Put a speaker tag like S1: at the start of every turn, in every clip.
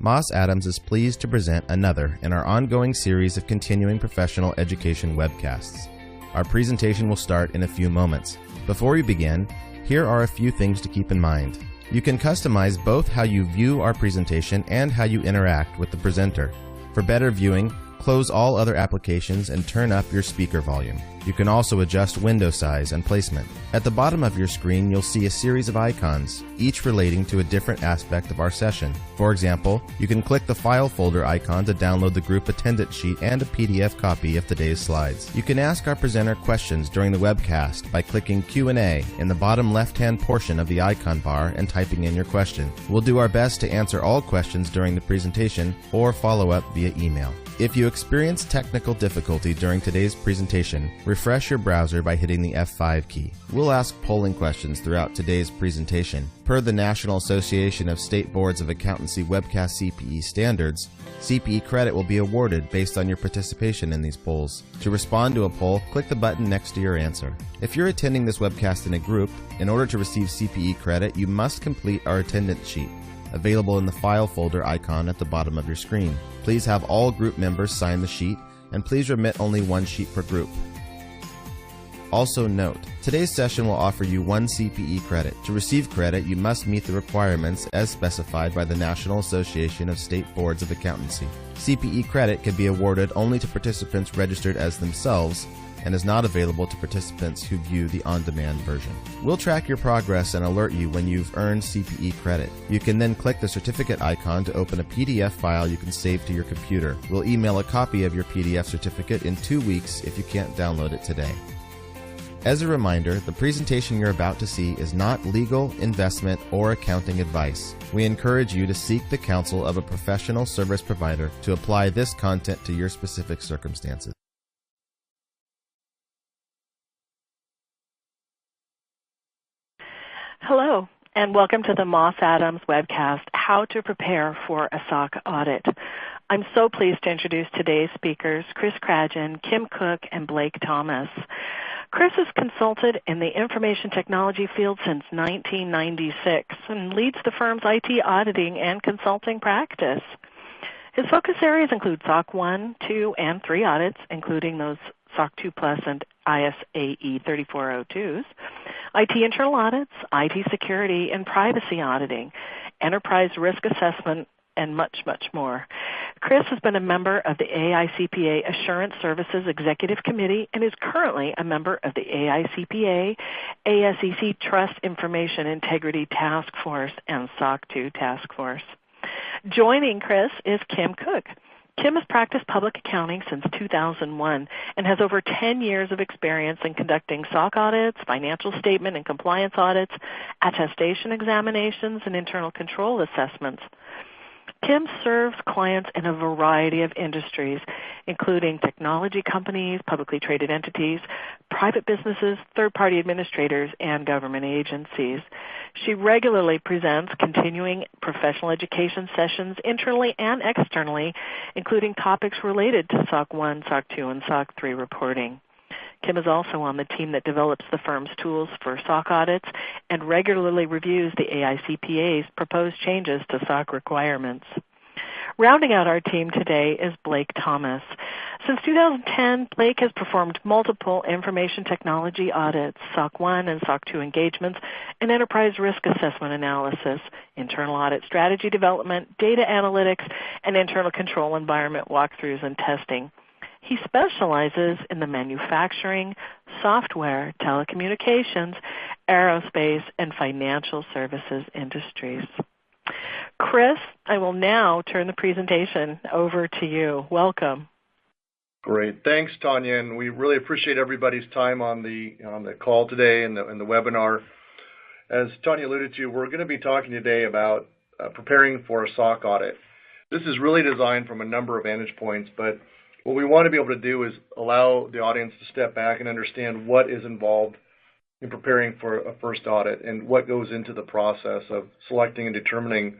S1: Moss Adams is pleased to present another in our ongoing series of continuing professional education webcasts. Our presentation will start in a few moments. Before we begin, here are a few things to keep in mind. You can customize both how you view our presentation and how you interact with the presenter. For better viewing, close all other applications and turn up your speaker volume. You can also adjust window size and placement. At the bottom of your screen, you'll see a series of icons, each relating to a different aspect of our session. For example, you can click the file folder icon to download the group attendance sheet and a PDF copy of today's slides. You can ask our presenter questions during the webcast by clicking Q&A in the bottom left-hand portion of the icon bar and typing in your question. We'll do our best to answer all questions during the presentation or follow up via email. If you experience technical difficulty during today's presentation, refresh your browser by hitting the F5 key. We'll ask polling questions throughout today's presentation. Per the National Association of State Boards of Accountancy Webcast CPE standards, CPE credit will be awarded based on your participation in these polls. To respond to a poll, click the button next to your answer. If you're attending this webcast in a group, in order to receive CPE credit, you must complete our attendance sheet, available in the file folder icon at the bottom of your screen. Please have all group members sign the sheet, and please remit only one sheet per group. Also note, today's session will offer you 1 CPE credit. To receive credit, you must meet the requirements as specified by the National Association of State Boards of Accountancy. CPE credit can be awarded only to participants registered as themselves and is not available to participants who view the on-demand version. We'll track your progress and alert you when you've earned CPE credit. You can then click the certificate icon to open a PDF file you can save to your computer. We'll email a copy of your PDF certificate in 2 weeks if you can't download it today. As a reminder, the presentation you're about to see is not legal, investment, or accounting advice. We encourage you to seek the counsel of a professional service provider to apply this content to your specific circumstances.
S2: Hello, and welcome to the Moss Adams webcast, How to Prepare for a SOC Audit. I'm so pleased to introduce today's speakers, Chris Kradjan, Kim Cook, and Blake Thomas. Chris has consulted in the information technology field since 1996 and leads the firm's IT auditing and consulting practice. His focus areas include SOC 1, 2, and 3 audits, including those SOC 2 Plus and ISAE 3402s, IT internal audits, IT security and privacy auditing, enterprise risk assessment, and much, much more. Chris has been a member of the AICPA Assurance Services Executive Committee and is currently a member of the AICPA ASEC Trust Information Integrity Task Force and SOC 2 Task Force. Joining Chris is Kim Cook. Kim has practiced public accounting since 2001 and has over 10 years of experience in conducting SOC audits, financial statement and compliance audits, attestation examinations, and internal control assessments. Kim serves clients in a variety of industries, including technology companies, publicly traded entities, private businesses, third-party administrators, and government agencies. She regularly presents continuing professional education sessions internally and externally, including topics related to SOC 1, SOC 2, and SOC 3 reporting. Kim is also on the team that develops the firm's tools for SOC audits and regularly reviews the AICPA's proposed changes to SOC requirements. Rounding out our team today is Blake Thomas. Since 2010, Blake has performed multiple information technology audits, SOC 1 and SOC 2 engagements, and enterprise risk assessment analysis, internal audit strategy development, data analytics, and internal control environment walkthroughs and testing. He specializes in the manufacturing, software, telecommunications, aerospace, and financial services industries. Chris, I will now turn the presentation over to you. Welcome.
S3: Great. Thanks, Tanya, and we really appreciate everybody's time on the call today and the webinar. As Tanya alluded to, we're going to be talking today about preparing for a SOC audit. This is really designed from a number of vantage points, but what we want to be able to do is allow the audience to step back and understand what is involved in preparing for a first audit and what goes into the process of selecting and determining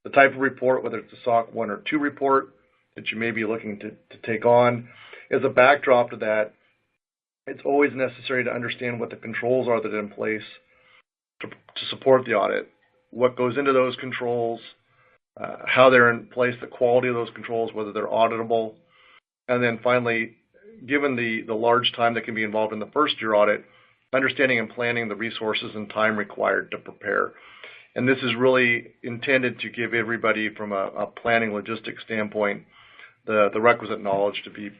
S3: the type of report, whether it's a SOC 1 or 2 report that you may be looking to take on. As a backdrop to that, it's always necessary to understand what the controls are that are in place to support the audit, what goes into those controls, how they're in place, the quality of those controls, whether they're auditable, and then finally, given the large time that can be involved in the first-year audit, understanding and planning the resources and time required to prepare. And this is really intended to give everybody from a planning logistics standpoint the requisite knowledge to be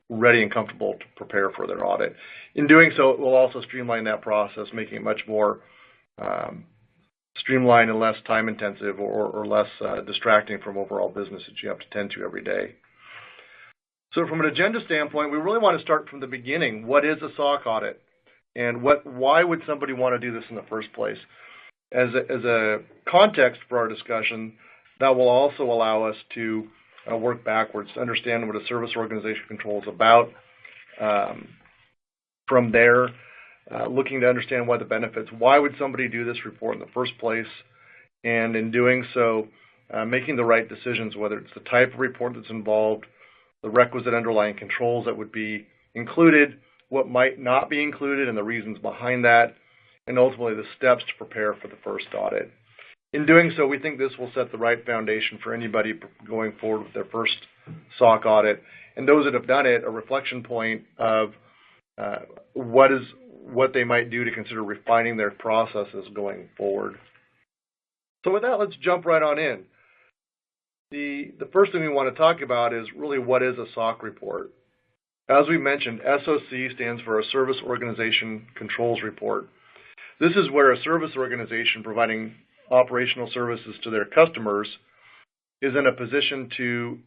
S3: ready and comfortable to prepare for their audit. In doing so, it will also streamline that process, making it much more streamlined and less time intensive or less distracting from overall business that you have to tend to every day. So from an agenda standpoint, we really want to start from the beginning. What is a SOC audit? And why would somebody want to do this in the first place? As a context for our discussion, that will also allow us to work backwards to understand what a service organization control is about. From there, looking to understand what the benefits, why would somebody do this report in the first place? And in doing so, making the right decisions, whether it's the type of report that's involved, the requisite underlying controls that would be included, what might not be included, and the reasons behind that, and ultimately the steps to prepare for the first audit. In doing so, we think this will set the right foundation for anybody going forward with their first SOC audit, and those that have done it, a reflection point of what they might do to consider refining their processes going forward. So with that, let's jump right on in. The first thing we want to talk about is really what is a SOC report. As we mentioned, SOC stands for a Service Organization Controls Report. This is where a service organization providing operational services to their customers is in a position to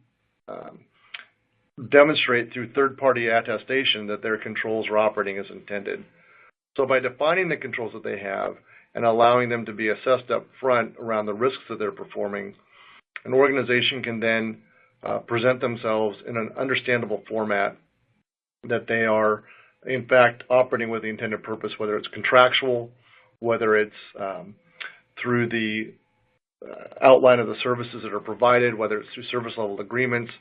S3: demonstrate through third-party attestation that their controls are operating as intended. So by defining the controls that they have and allowing them to be assessed up front around the risks that they're performing, an organization can then present themselves in an understandable format that they are, in fact, operating with the intended purpose, whether it's contractual, whether it's through the outline of the services that are provided, whether it's through service level agreements,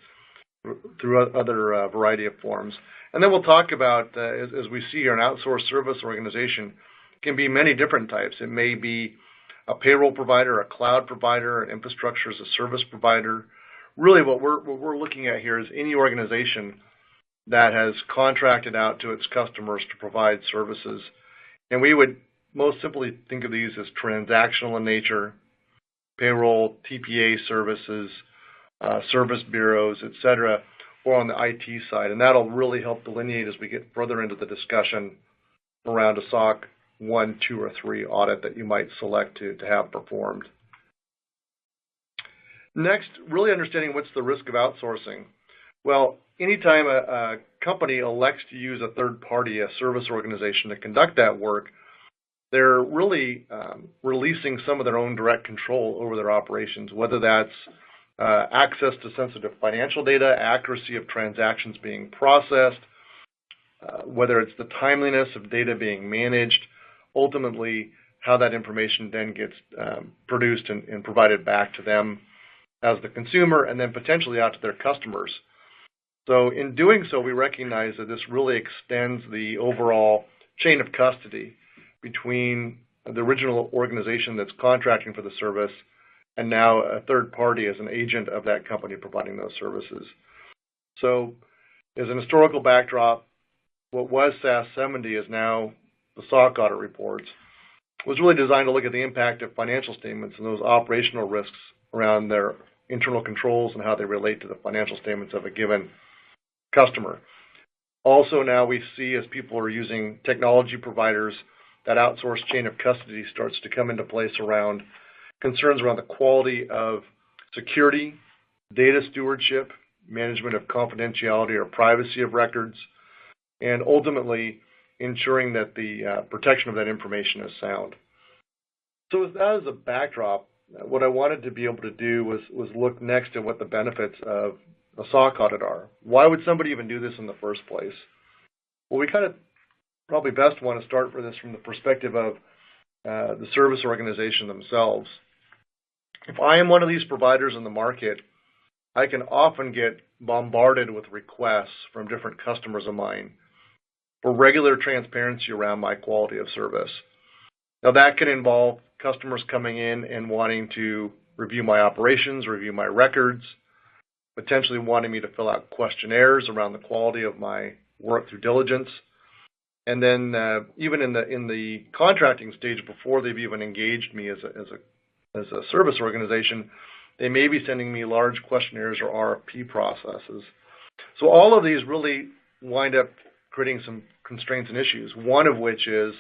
S3: through other variety of forms. And then we'll talk about, as we see here, an outsourced service organization can be many different types. It may be a payroll provider, a cloud provider, an infrastructure as a service provider. Really what we're looking at here is any organization that has contracted out to its customers to provide services. And we would most simply think of these as transactional in nature, payroll, TPA services, service bureaus, et cetera, or on the IT side. And that'll really help delineate as we get further into the discussion around a SOC 1, 2, or 3 audit that you might select to have performed. Next, really understanding what's the risk of outsourcing. Well, anytime a company elects to use a third party, a service organization, to conduct that work, they're really releasing some of their own direct control over their operations, whether that's access to sensitive financial data, accuracy of transactions being processed, whether it's the timeliness of data being managed, ultimately how that information then gets produced and provided back to them as the consumer and then potentially out to their customers. So in doing so, we recognize that this really extends the overall chain of custody between the original organization that's contracting for the service and now a third party as an agent of that company providing those services. So as an historical backdrop, what was SAS 70 is now the SOC audit reports, was really designed to look at the impact of financial statements and those operational risks around their internal controls and how they relate to the financial statements of a given customer. Also now we see, as people are using technology providers, that outsourced chain of custody starts to come into place around concerns around the quality of security, data stewardship, management of confidentiality or privacy of records, and ultimately ensuring that the protection of that information is sound. So with that as a backdrop, what I wanted to be able to do was look next at what the benefits of a SOC audit are. Why would somebody even do this in the first place? Well, we kind of probably best want to start for this from the perspective of the service organization themselves. If I am one of these providers in the market, I can often get bombarded with requests from different customers of mine for regular transparency around my quality of service. Now that can involve customers coming in and wanting to review my operations, review my records, potentially wanting me to fill out questionnaires around the quality of my work through diligence. And then even in the contracting stage, before they've even engaged me as a service organization, they may be sending me large questionnaires or RFP processes. So all of these really wind up creating some constraints and issues, one of which is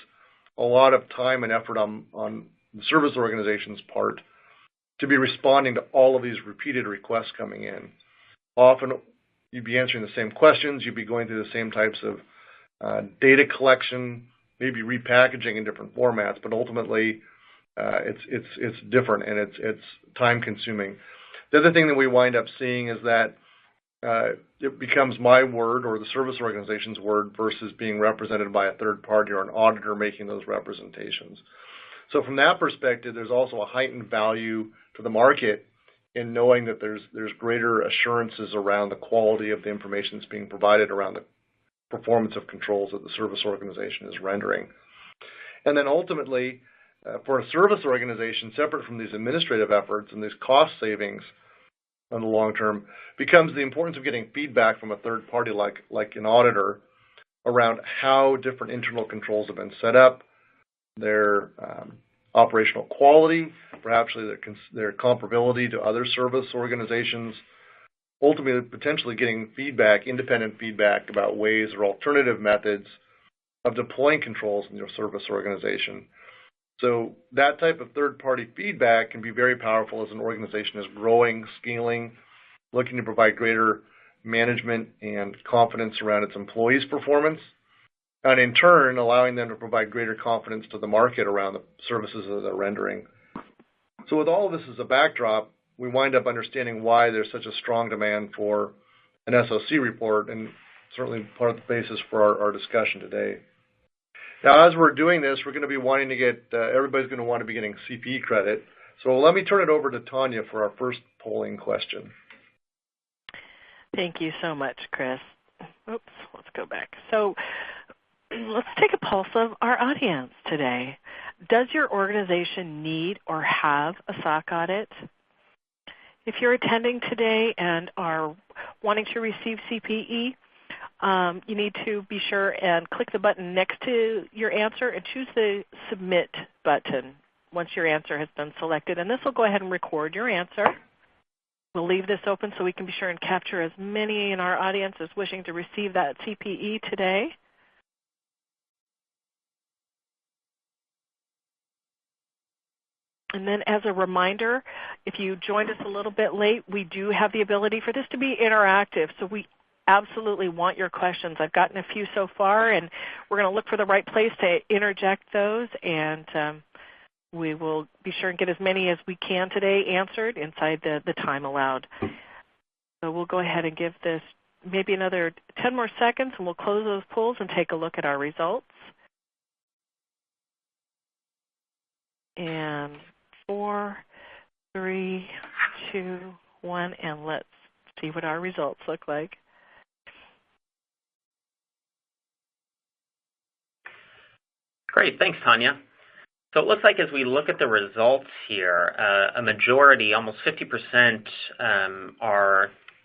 S3: a lot of time and effort on the service organization's part to be responding to all of these repeated requests coming in. Often you'd be answering the same questions, you'd be going through the same types of data collection, maybe repackaging in different formats, but ultimately it's different and it's time consuming. The other thing that we wind up seeing is that it becomes my word or the service organization's word versus being represented by a third party or an auditor making those representations. So from that perspective, there's also a heightened value to the market in knowing that there's greater assurances around the quality of the information that's being provided around the performance of controls that the service organization is rendering. And then ultimately, for a service organization, separate from these administrative efforts and these cost savings on the long term, becomes the importance of getting feedback from a third party like an auditor around how different internal controls have been set up, their operational quality, perhaps their comparability to other service organizations, ultimately potentially getting feedback, independent feedback about ways or alternative methods of deploying controls in your service organization. So that type of third-party feedback can be very powerful as an organization is growing, scaling, looking to provide greater management and confidence around its employees' performance, and in turn allowing them to provide greater confidence to the market around the services that they're rendering. So with all of this as a backdrop, we wind up understanding why there's such a strong demand for an SOC report, and certainly part of the basis for our discussion today. Now, as we're doing this, we're going to be wanting to get, everybody's going to want to be getting CPE credit. So let me turn it over to Tanya for our first polling question.
S2: Thank you so much, Chris. Oops, let's go back. So let's take a pulse of our audience today. Does your organization need or have a SOC audit? If you're attending today and are wanting to receive CPE, you need to be sure and click the button next to your answer and choose the Submit button once your answer has been selected. And this will go ahead and record your answer. We'll leave this open so we can be sure and capture as many in our audience as wishing to receive that CPE today. And then as a reminder, if you joined us a little bit late, we do have the ability for this to be interactive. So we absolutely want your questions. I've gotten a few so far, and we're going to look for the right place to interject those, and we will be sure and get as many as we can today answered inside the time allowed. So we'll go ahead and give this maybe another 10 more seconds, and we'll close those polls and take a look at our results. And 4, 3, 2, 1, and let's see what our results look like.
S4: Great, thanks, Tanya. So it looks like as we look at the results here, a majority, almost 50%,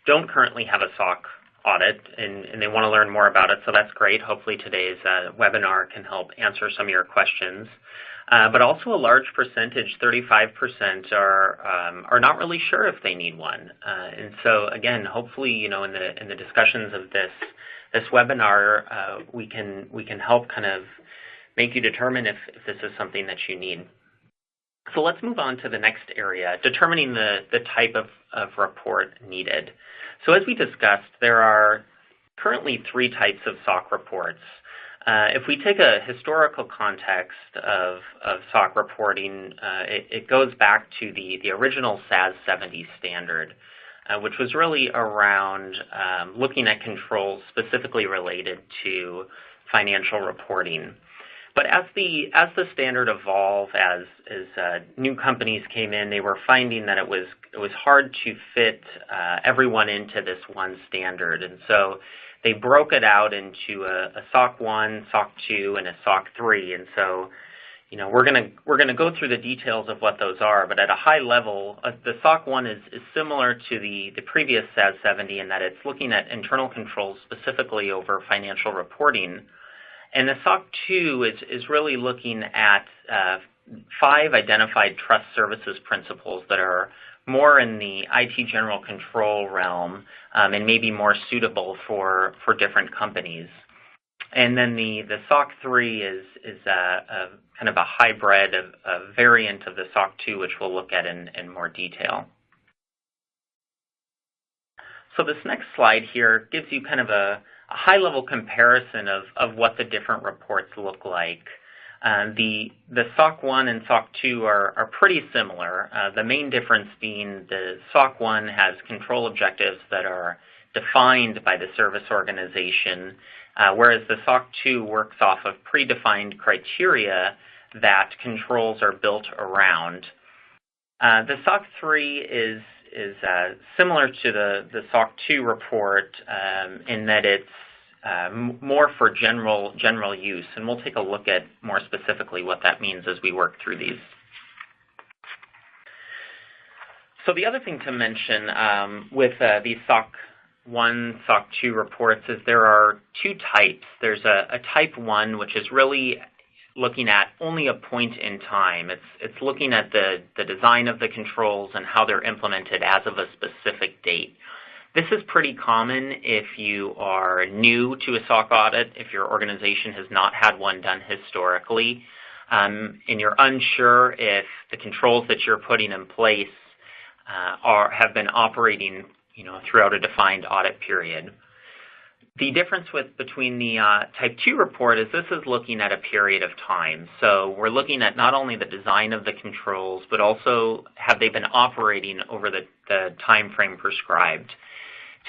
S4: don't currently have a SOC audit, and they want to learn more about it, so that's great. Hopefully today's webinar can help answer some of your questions. But also a large percentage, 35%, are not really sure if they need one. And so again, hopefully, in the discussions of this webinar, we can help kind of make you determine if this is something that you need. So let's move on to the next area, determining the type of report needed. So as we discussed, there are currently 3 types of SOC reports. If we take a historical context of SOC reporting, it goes back to the original SAS 70 standard, which was really around looking at controls specifically related to financial reporting. But as the standard evolved, as new companies came in, they were finding that it was hard to fit everyone into this one standard, and so they broke it out into a SOC 1, SOC 2, and a SOC 3. And so, we're gonna go through the details of what those are, but at a high level, the SOC 1 is similar to the previous SAS 70 in that it's looking at internal controls specifically over financial reporting. And the SOC 2 is really looking at 5 identified trust services principles that are more in the IT general control realm and maybe more suitable for different companies. And then the SOC 3 is a kind of a hybrid, a variant of the SOC 2, which we'll look at in more detail. So this next slide here gives you kind of a high-level comparison of what the different reports look like. The SOC 1 and SOC 2 are pretty similar. The main difference being the SOC 1 has control objectives that are defined by the service organization, whereas the SOC 2 works off of predefined criteria that controls are built around. The SOC 3 is similar to the SOC 2 report in that it's more for general use, and we'll take a look at more specifically what that means as we work through these. So the other thing to mention with these SOC 1, SOC 2 reports is there are 2 types. There's a type 1, which is really looking at only a point in time. It's looking at the design of the controls and how they're implemented as of a specific date. This is pretty common if you are new to a SOC audit, if your organization has not had one done historically, and you're unsure if the controls that you're putting in place have been operating throughout a defined audit period. The difference between the Type 2 report is this is looking at a period of time. So we're looking at not only the design of the controls, but also have they been operating over the time frame prescribed.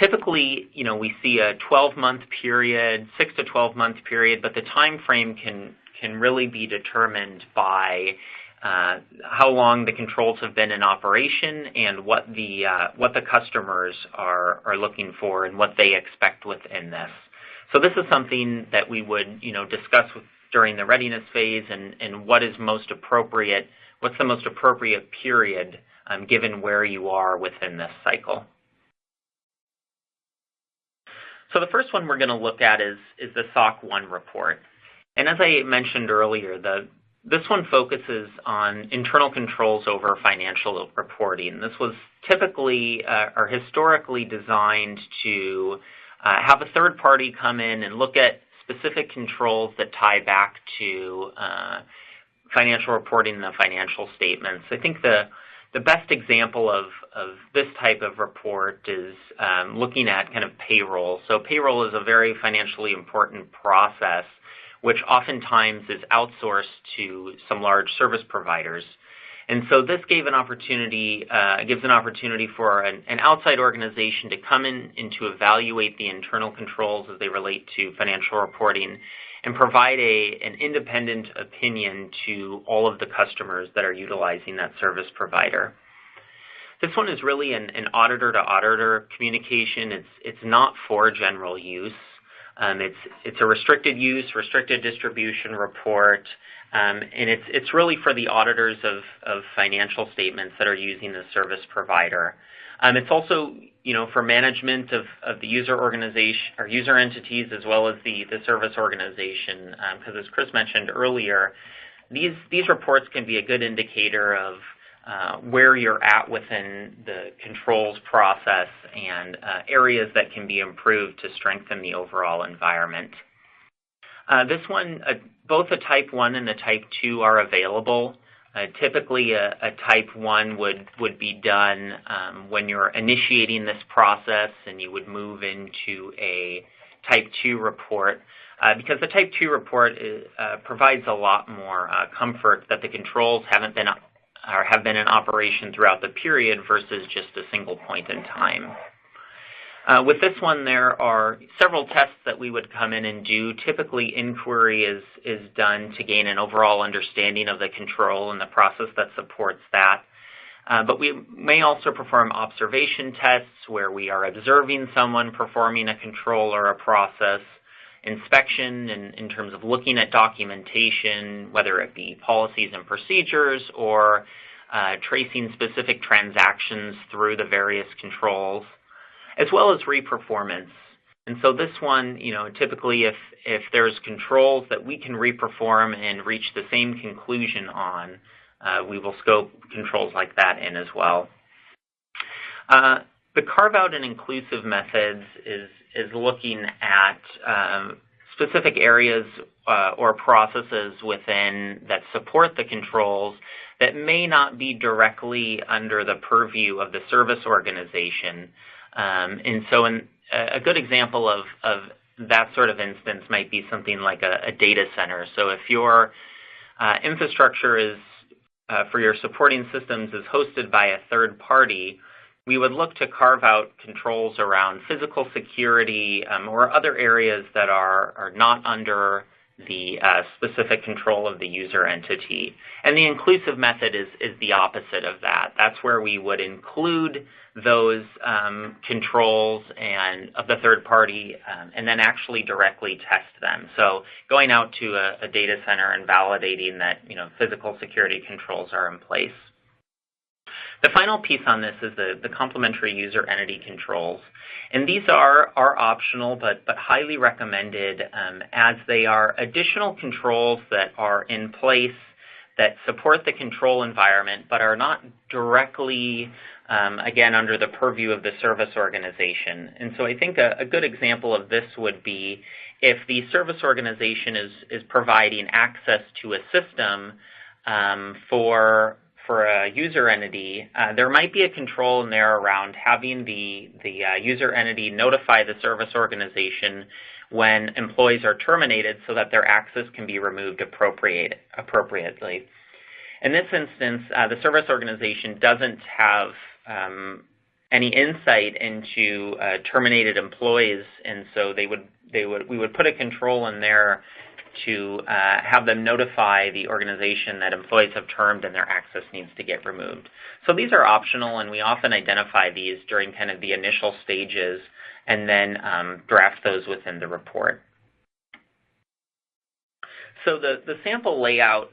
S4: Typically, we see a 12-month period, 6 to 12-month period, but the time frame can really be determined by how long the controls have been in operation and what the customers are looking for and what they expect within this. So this is something that we would discuss during the readiness phase and what is most appropriate. What's the most appropriate period given where you are within this cycle? So the first one we're going to look at is the SOC 1 report. And as I mentioned earlier, this one focuses on internal controls over financial reporting. This was typically or historically designed to have a third party come in and look at specific controls that tie back to financial reporting and the financial statements. I think the best example of this type of report is looking at kind of payroll. So payroll is a very financially important process, which oftentimes is outsourced to some large service providers. And so this gives an opportunity for an outside organization to come in and to evaluate the internal controls as they relate to financial reporting and provide an independent opinion to all of the customers that are utilizing that service provider. This one is really an auditor-to-auditor communication. It's not for general use. It's a restricted use, restricted distribution report, and it's really for the auditors of financial statements that are using the service provider. It's also for management of the user organization or user entities as well as the service organization, because as Chris mentioned earlier, these reports can be a good indicator of where you're at within the controls process and areas that can be improved to strengthen the overall environment. This one, both a Type 1 and a Type 2 are available. Typically, a Type 1 would be done when you're initiating this process and you would move into a Type 2 report because the Type 2 report provides a lot more comfort that the controls have been in operation throughout the period versus just a single point in time. With this one, there are several tests that we would come in and do. Typically, inquiry is done to gain an overall understanding of the control and the process that supports that. But we may also perform observation tests where we are observing someone performing a control or a process, inspection in terms of looking at documentation, whether it be policies and procedures or tracing specific transactions through the various controls, as well as reperformance. And so this one, typically if there's controls that we can reperform and reach the same conclusion on, we will scope controls like that in as well. The carve-out and inclusive methods is looking at specific areas or processes within that support the controls that may not be directly under the purview of the service organization. And so a good example of that sort of instance might be something like a data center. So if your infrastructure is for your supporting systems is hosted by a third party, we would look to carve out controls around physical security or other areas that are not under the specific control of the user entity. And the inclusive method is the opposite of that. That's where we would include those controls and of the third party and then actually directly test them. So going out to a data center and validating that physical security controls are in place. The final piece on this is the complementary user entity controls. And these are optional but highly recommended as they are additional controls that are in place that support the control environment but are not directly, again, under the purview of the service organization. And so I think a good example of this would be if the service organization is providing access to a system for a user entity, there might be a control in there around having the user entity notify the service organization when employees are terminated so that their access can be removed appropriately. In this instance, the service organization doesn't have any insight into terminated employees, and so we would put a control in there to have them notify the organization that employees have termed and their access needs to get removed. So these are optional, and we often identify these during kind of the initial stages and then draft those within the report. So the sample layout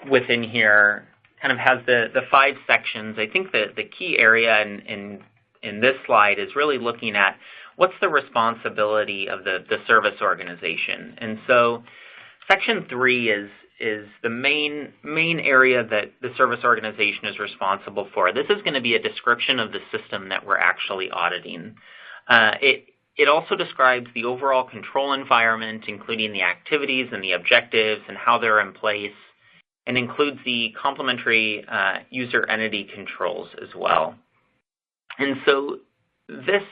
S4: within here kind of has the 5 sections. I think that the key area in this slide is really looking at what's the responsibility of the service organization. And so section 3 is the main area that the service organization is responsible for. This is going to be a description of the system that we're actually auditing. It also describes the overall control environment, including the activities and the objectives and how they're in place, and includes the complementary user entity controls as well. And so this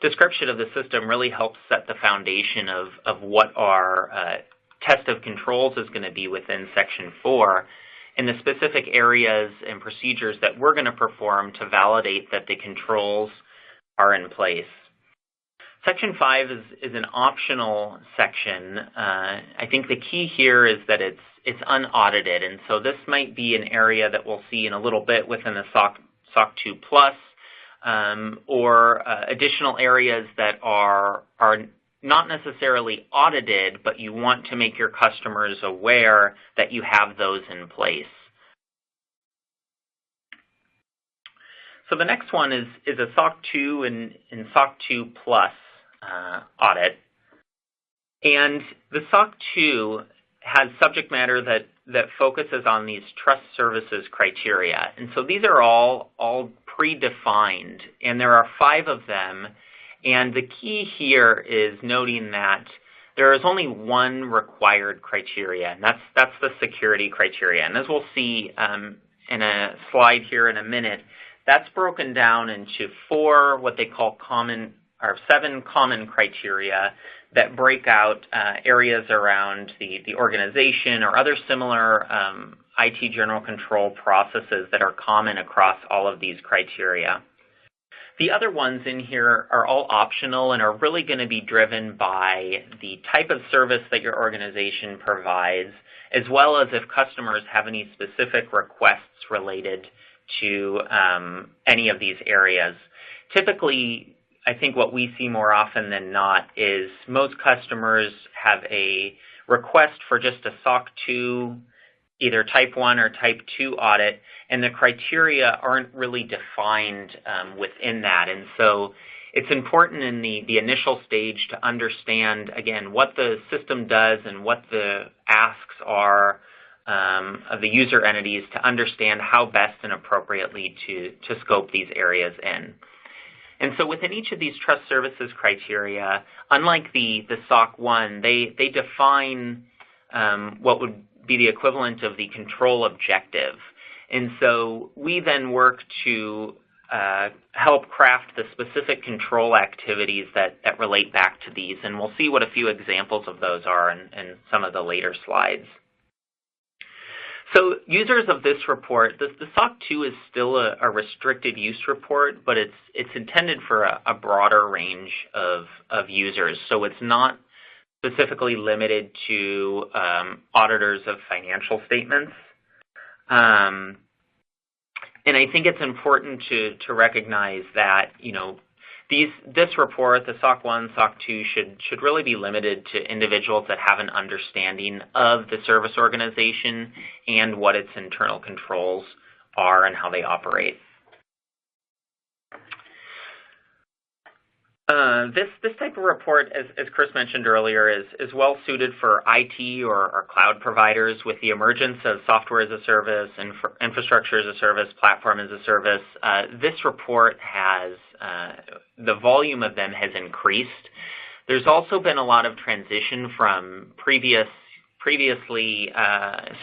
S4: description of the system really helps set the foundation of what our test of controls is going to be within Section 4 and the specific areas and procedures that we're going to perform to validate that the controls are in place. Section 5 is an optional section. I think the key here is that it's unaudited, and so this might be an area that we'll see in a little bit within the SOC 2 Plus, or additional areas that are not necessarily audited, but you want to make your customers aware that you have those in place. So the next one is a SOC 2 and SOC 2 Plus audit. And the SOC 2 has subject matter that focuses on these trust services criteria. And so these are all predefined, and there are 5 of them. And the key here is noting that there is only one required criteria, and that's the security criteria. And as we'll see in a slide here in a minute, that's broken down into 4 what they call 7 common criteria that break out areas around the organization or other similar IT general control processes that are common across all of these criteria. The other ones in here are all optional and are really going to be driven by the type of service that your organization provides, as well as if customers have any specific requests related to any of these areas. Typically, I think what we see more often than not is most customers have a request for just a SOC 2, either type 1 or type 2 audit, and the criteria aren't really defined within that. And so it's important in the initial stage to understand, again, what the system does and what the asks are of the user entities to understand how best and appropriately to scope these areas in. And so within each of these trust services criteria, unlike the SOC 1, they define what would be the equivalent of the control objective. And so we then work to help craft the specific control activities that relate back to these. And we'll see what a few examples of those are in some of the later slides. So users of this report, the SOC 2 is still a restricted use report, but it's intended for a broader range of users. So it's not specifically limited to auditors of financial statements. And I think it's important to recognize that, this report, the SOC 1, SOC 2, should really be limited to individuals that have an understanding of the service organization and what its internal controls are and how they operate. This type of report, as Chris mentioned earlier, is well suited for IT or cloud providers. With the emergence of software as a service, infrastructure as a service, platform as a service. This report has, the volume of them has increased. There's also been a lot of transition from previously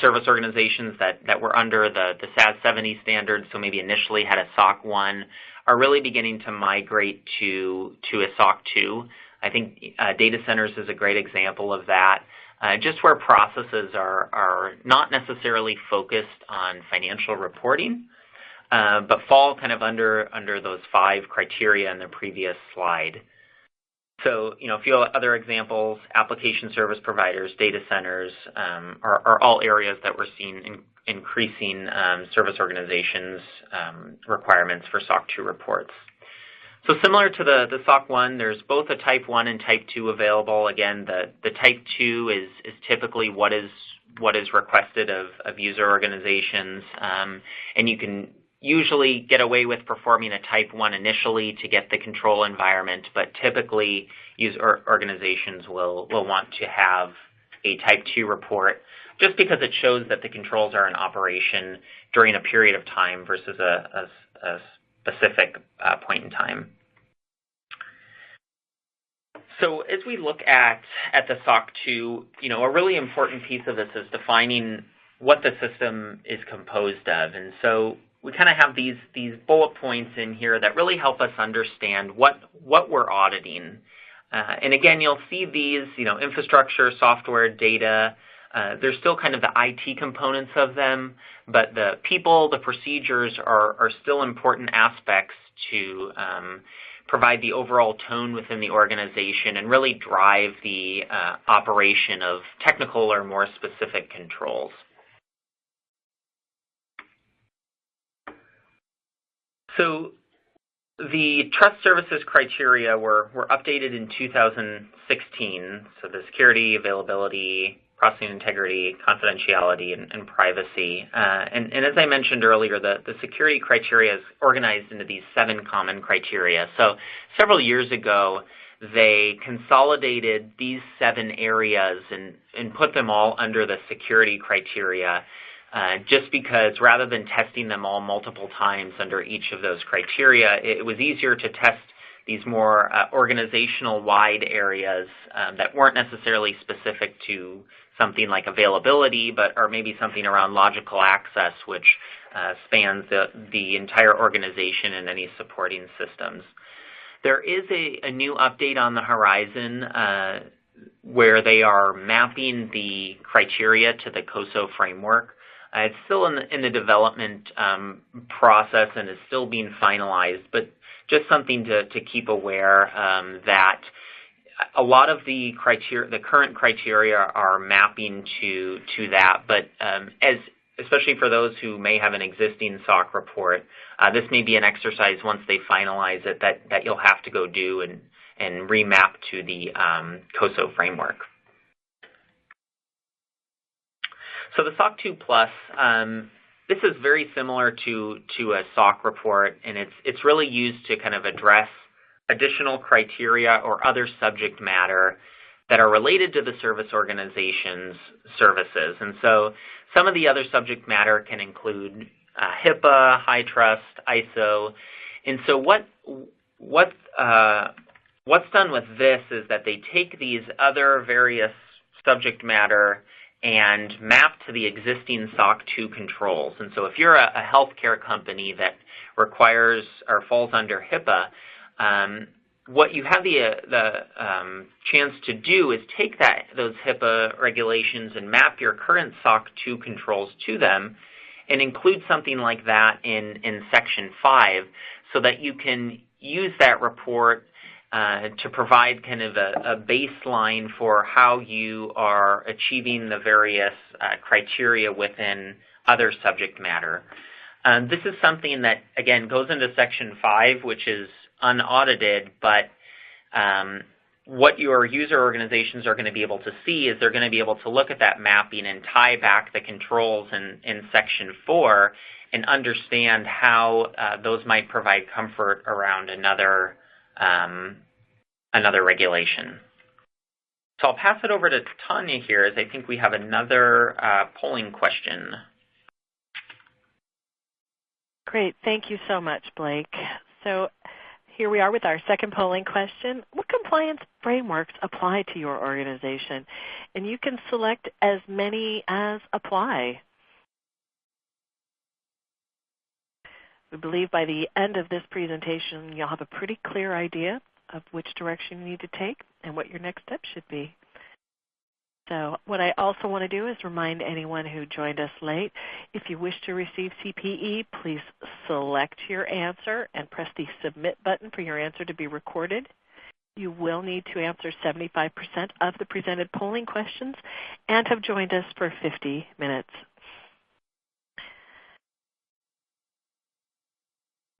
S4: service organizations that were under the SAS 70 standard, so maybe initially had a SOC 1, are really beginning to migrate to a SOC 2. I think data centers is a great example of that, just where processes are not necessarily focused on financial reporting, but fall kind of under those 5 criteria in the previous slide. So, a few other examples: application service providers, data centers, are all areas that we're seeing increasing service organizations requirements for SOC 2 reports. So similar to the SOC 1, there's both a Type 1 and Type 2 available. Again, the Type 2 is typically what is requested of user organizations, and you can usually get away with performing a Type 1 initially to get the control environment, but typically user organizations will want to have a Type 2 report just because it shows that the controls are in operation during a period of time versus a specific point in time. So as we look at the SOC 2, a really important piece of this is defining what the system is composed of. And so we kind of have these bullet points in here that really help us understand what we're auditing. And again, you'll see these, infrastructure, software, data. There's still kind of the IT components of them, but the people, the procedures are still important aspects to provide the overall tone within the organization and really drive the operation of technical or more specific controls. So the trust services criteria were updated in 2016. So the security, availability, processing integrity, confidentiality, and privacy. And as I mentioned earlier, the security criteria is organized into these 7 common criteria. So several years ago, they consolidated these 7 areas and put them all under the security criteria, just because rather than testing them all multiple times under each of those criteria, it was easier to test these more organizational-wide areas that weren't necessarily specific to something like availability, or maybe something around logical access, which spans the entire organization and any supporting systems. There is a new update on the horizon where they are mapping the criteria to the COSO framework. It's still in the development process and is still being finalized, but just something to keep aware that a lot of the current criteria are mapping to that. But as especially for those who may have an existing SOC report, this may be an exercise once they finalize it that you'll have to go do and remap to the COSO framework. So the SOC 2 Plus, this is very similar to a SOC report, and it's really used to kind of address additional criteria or other subject matter that are related to the service organization's services. And so some of the other subject matter can include HIPAA, HITRUST, ISO. And so what's done with this is that they take these other various subject matter and map to the existing SOC 2 controls. And so if you're a healthcare company that requires or falls under HIPAA, what you have the chance to do is take those HIPAA regulations and map your current SOC 2 controls to them and include something like that in Section 5 so that you can use that report to provide kind of a baseline for how you are achieving the various criteria within other subject matter. This is something that, again, goes into Section 5, which is unaudited, but what your user organizations are going to be able to see is they're going to be able to look at that mapping and tie back the controls in Section 4 and understand how those might provide comfort around another regulation. So I'll pass it over to Tanya here, as I think we have another polling question.
S2: Great. Thank you so much, Blake. So here we are with our second polling question. What compliance frameworks apply to your organization? And you can select as many as apply. We believe by the end of this presentation, you'll have a pretty clear idea of which direction you need to take and what your next step should be. So what I also want to do is remind anyone who joined us late, if you wish to receive CPE, please select your answer and press the submit button for your answer to be recorded. You will need to answer 75% of the presented polling questions and have joined us for 50 minutes.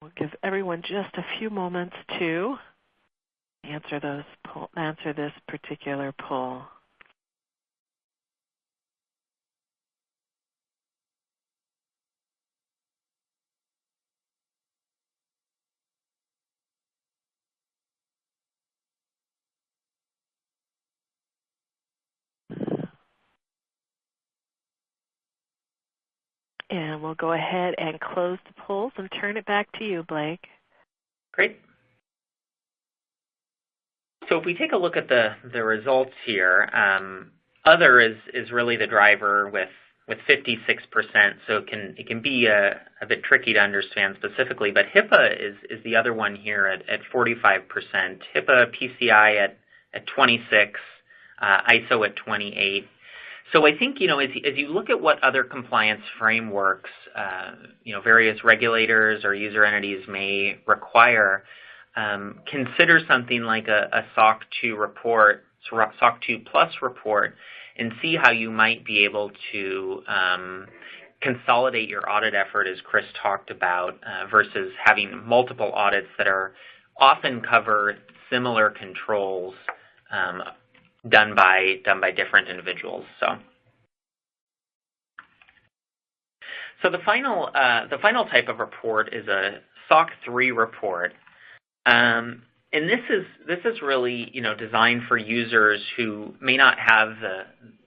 S2: We'll give everyone just a few moments to answer this particular poll. And we'll go ahead and close the polls and turn it back to you, Blake.
S4: Great. So if we take a look at the results here, other is really the driver with 56%, so it can be a bit tricky to understand specifically, but HIPAA is the other one here at 45%, HIPAA PCI at 26, ISO at 28. So I think, as you look at what other compliance frameworks, various regulators or user entities may require, consider something like a SOC 2 report, SOC 2 Plus report, and see how you might be able to consolidate your audit effort, as Chris talked about, versus having multiple audits that are often cover similar controls done by different individuals. So the final type of report is a SOC 3 report, and this is really designed for users who may not have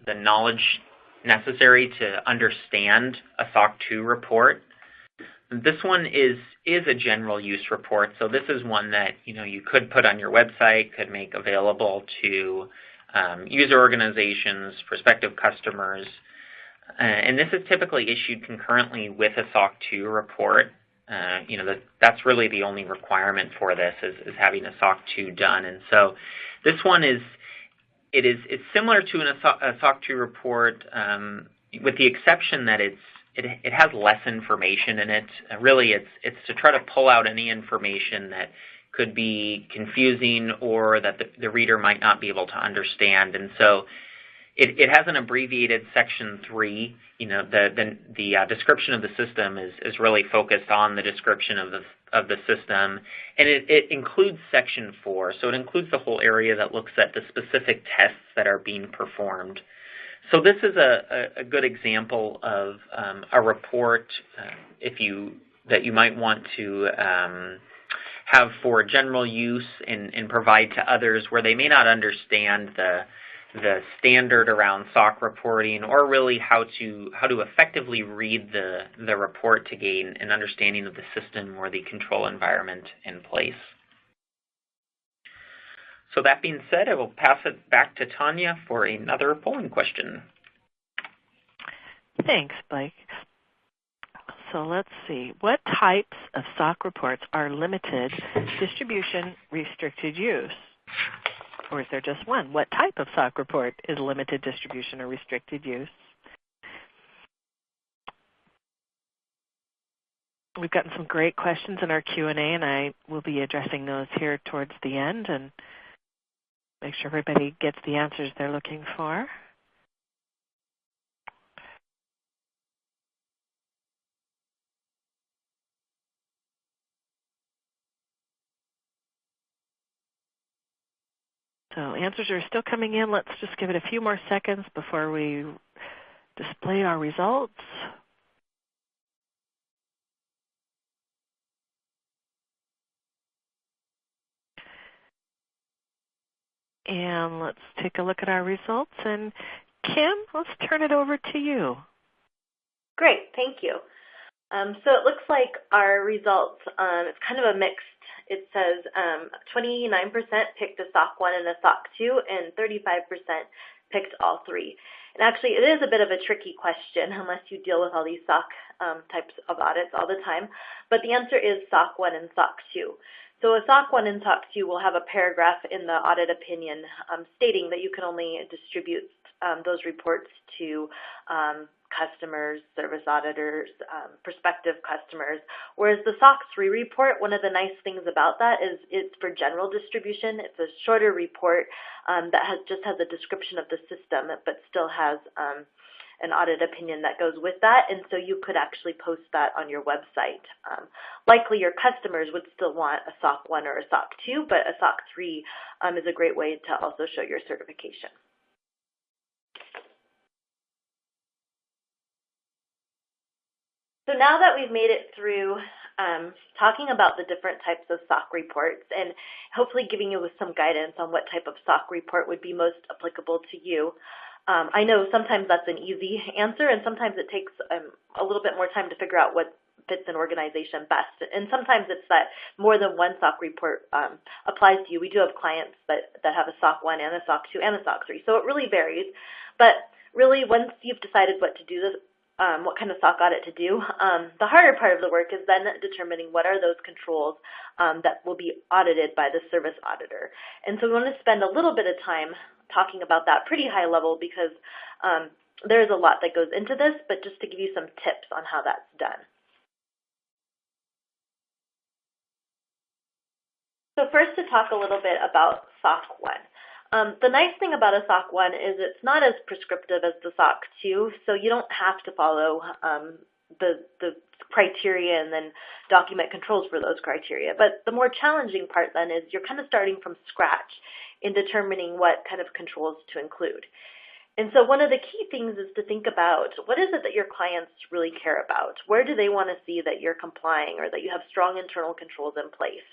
S4: the knowledge necessary to understand a SOC 2 report. This one is a general use report, so this is one that you could put on your website, could make available to user organizations, prospective customers, and this is typically issued concurrently with a SOC 2 report. That's really the only requirement for this is having a SOC 2 done, and so this one it's similar to a SOC 2 report, with the exception that it has less information in it. Really, it's to try to pull out any information that could be confusing or that the reader might not be able to understand. And so it has an abbreviated Section 3. The description of the system is really focused on the description of the system, and it includes Section 4. So it includes the whole area that looks at the specific tests that are being performed. So this is a good example of a report that you might want to have for general use and provide to others where they may not understand the standard around SOC reporting, or really how to effectively read the report to gain an understanding of the system or the control environment in place. So that being said, I will pass it back to Tanya for another polling question.
S2: Thanks, Blake. So let's see. What types of SOC reports are limited distribution, restricted use? Or is there just one? What type of SOC report is limited distribution or restricted use? We've gotten some great questions in our Q&A, and I will be addressing those here towards the end and make sure everybody gets the answers they're looking for. So answers are still coming in. Let's just give it a few more seconds before we display our results. And let's take a look at our results. And Kim, let's turn it over to you.
S5: Great, thank you. So it looks like our results, it's kind of a mixed. It says 29% picked a SOC 1 and a SOC 2, and 35% picked all three. And actually, it is a bit of a tricky question unless you deal with all these SOC types of audits all the time. But the answer is SOC 1 and SOC 2. So a SOC 1 and SOC 2 will have a paragraph in the audit opinion stating that you can only distribute those reports to customers, service auditors, prospective customers. Whereas the SOC 3 report, one of the nice things about that is it's for general distribution. It's a shorter report that just has a description of the system, but still has an audit opinion that goes with that, and so you could actually post that on your website. Likely your customers would still want a SOC 1 or a SOC 2, but a SOC 3 is a great way to also show your certification. So now that we've made it through talking about the different types of SOC reports and hopefully giving you some guidance on what type of SOC report would be most applicable to you, I know sometimes that's an easy answer, and sometimes it takes a little bit more time to figure out what fits an organization best. And sometimes it's that more than one SOC report applies to you. We do have clients that have a SOC 1 and a SOC 2 and a SOC 3, so it really varies. But really, once you've decided what to do, what kind of SOC audit to do, the harder part of the work is then determining what are those controls that will be audited by the service auditor. And so we want to spend a little bit of time talking about that pretty high level because there's a lot that goes into this, but just to give you some tips on how that's done. So first, to talk a little bit about SOC 1. The nice thing about a SOC 1 is it's not as prescriptive as the SOC 2, so you don't have to follow the criteria and then document controls for those criteria. But the more challenging part then is you're kind of starting from scratch in determining what kind of controls to include. And so one of the key things is to think about what is it that your clients really care about? Where do they want to see that you're complying or that you have strong internal controls in place?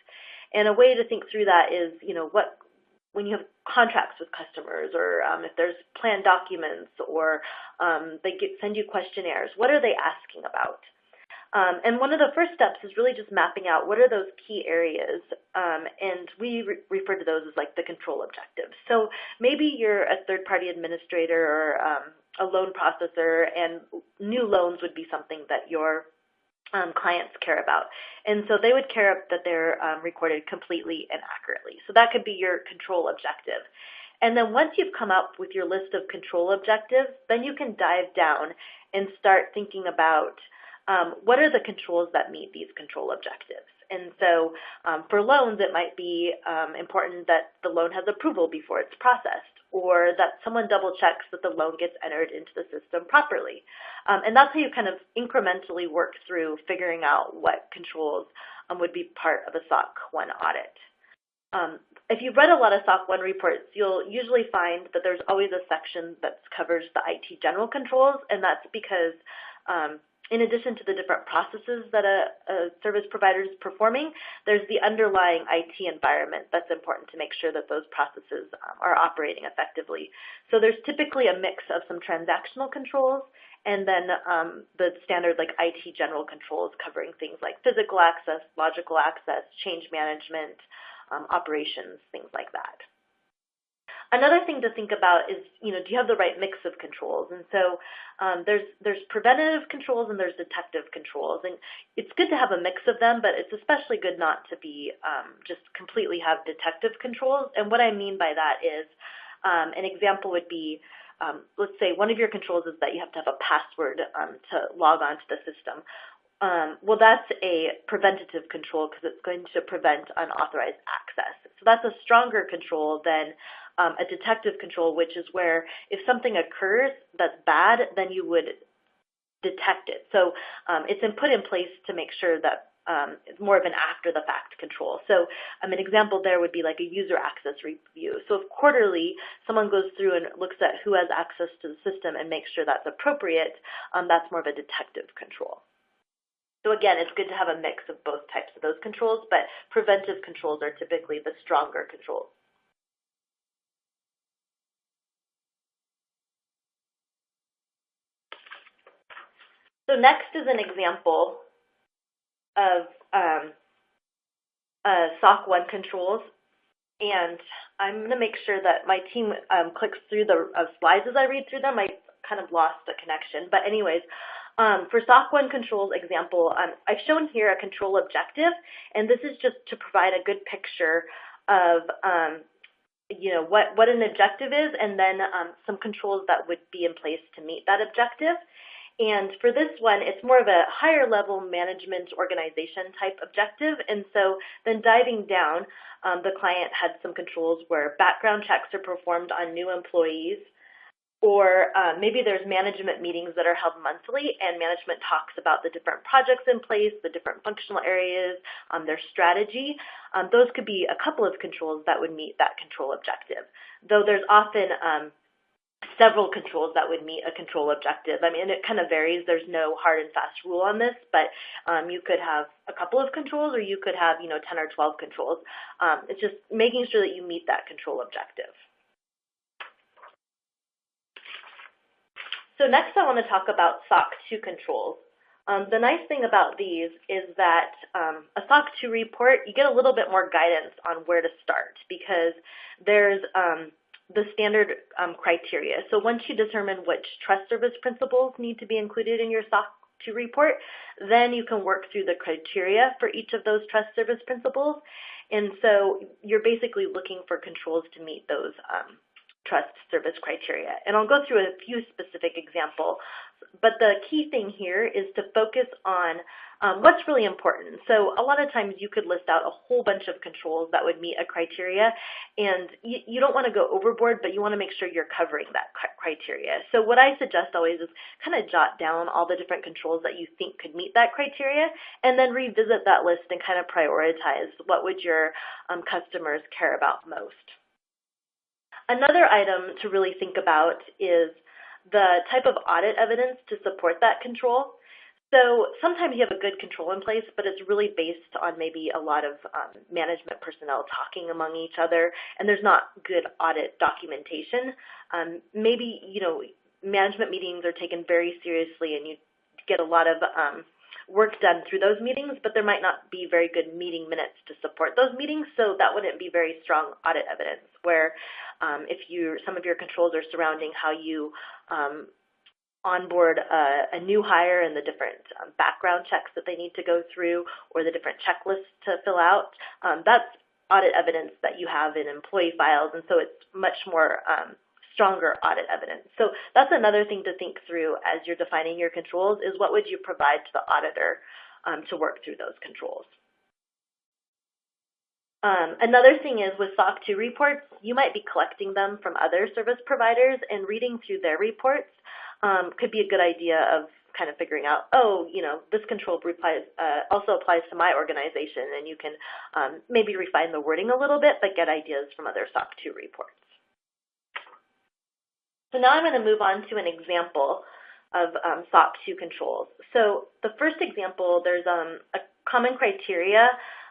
S5: And a way to think through that is, when you have contracts with customers or if there's planned documents or they send you questionnaires, what are they asking about? And one of the first steps is really just mapping out what are those key areas, and we refer to those as like the control objectives. So maybe you're a third-party administrator or a loan processor, and new loans would be something that your clients care about. And so they would care that they're recorded completely and accurately. So that could be your control objective. And then once you've come up with your list of control objectives, then you can dive down and start thinking about what are the controls that meet these control objectives. And so for loans, it might be important that the loan has approval before it's processed, or that someone double checks that the loan gets entered into the system properly. And that's how you kind of incrementally work through figuring out what controls would be part of a SOC 1 audit. If you've read a lot of SOC 1 reports, you'll usually find that there's always a section that covers the IT general controls, and that's because in addition to the different processes that a service provider is performing, there's the underlying IT environment that's important to make sure that those processes are operating effectively. So there's typically a mix of some transactional controls and then the standard like IT general controls covering things like physical access, logical access, change management, operations, things like that. Another thing to think about is, do you have the right mix of controls? And so there's preventative controls and there's detective controls. And it's good to have a mix of them, but it's especially good not to be just completely have detective controls. And what I mean by that is an example would be, let's say one of your controls is that you have to have a password to log on to the system. Well, that's a preventative control because it's going to prevent unauthorized access. So that's a stronger control than a detective control, which is where if something occurs that's bad, then you would detect it. So it's put in place to make sure that it's more of an after-the-fact control. So an example there would be like a user access review. So if quarterly someone goes through and looks at who has access to the system and makes sure that's appropriate, that's more of a detective control. So again, it's good to have a mix of both types of those controls, but preventive controls are typically the stronger controls. So next is an example of SOC 1 controls, and I'm going to make sure that my team clicks through the slides as I read through them. I kind of lost the connection, but anyways, for SOC 1 controls example, I've shown here a control objective, and this is just to provide a good picture of what an objective is, and then some controls that would be in place to meet that objective. And for this one, it's more of a higher level management organization type objective. And so then diving down, the client had some controls where background checks are performed on new employees, or maybe there's management meetings that are held monthly and management talks about the different projects in place, the different functional areas, their strategy. Those could be a couple of controls that would meet that control objective, though there's often several controls that would meet a control objective. It kind of varies. There's no hard and fast rule on this, but you could have a couple of controls or you could have 10 or 12 controls. It's just making sure that you meet that control objective. So next I want to talk about SOC 2 controls. The nice thing about these is that a SOC 2 report, you get a little bit more guidance on where to start because there's the standard criteria. So once you determine which trust service principles need to be included in your SOC 2 report, then you can work through the criteria for each of those trust service principles. And so you're basically looking for controls to meet those trust service criteria. And I'll go through a few specific examples, but the key thing here is to focus on what's really important. So a lot of times you could list out a whole bunch of controls that would meet a criteria, and you don't want to go overboard, but you want to make sure you're covering that criteria. So what I suggest always is kind of jot down all the different controls that you think could meet that criteria, and then revisit that list and kind of prioritize what would your customers care about most. Another item to really think about is the type of audit evidence to support that control. So sometimes you have a good control in place, but it's really based on maybe a lot of management personnel talking among each other, and there's not good audit documentation. Maybe, management meetings are taken very seriously and you get a lot of work done through those meetings, but there might not be very good meeting minutes to support those meetings, so that wouldn't be very strong audit evidence, where if some of your controls are surrounding how you onboard a new hire and the different background checks that they need to go through or the different checklists to fill out, that's audit evidence that you have in employee files, and so it's much more stronger audit evidence. So that's another thing to think through as you're defining your controls is what would you provide to the auditor to work through those controls. Another thing is with SOC 2 reports, you might be collecting them from other service providers, and reading through their reports could be a good idea of kind of figuring out, oh, this control also applies to my organization, and you can maybe refine the wording a little bit, but get ideas from other SOC 2 reports. So now I'm going to move on to an example of SOC 2 controls. So the first example, there's a common criteria,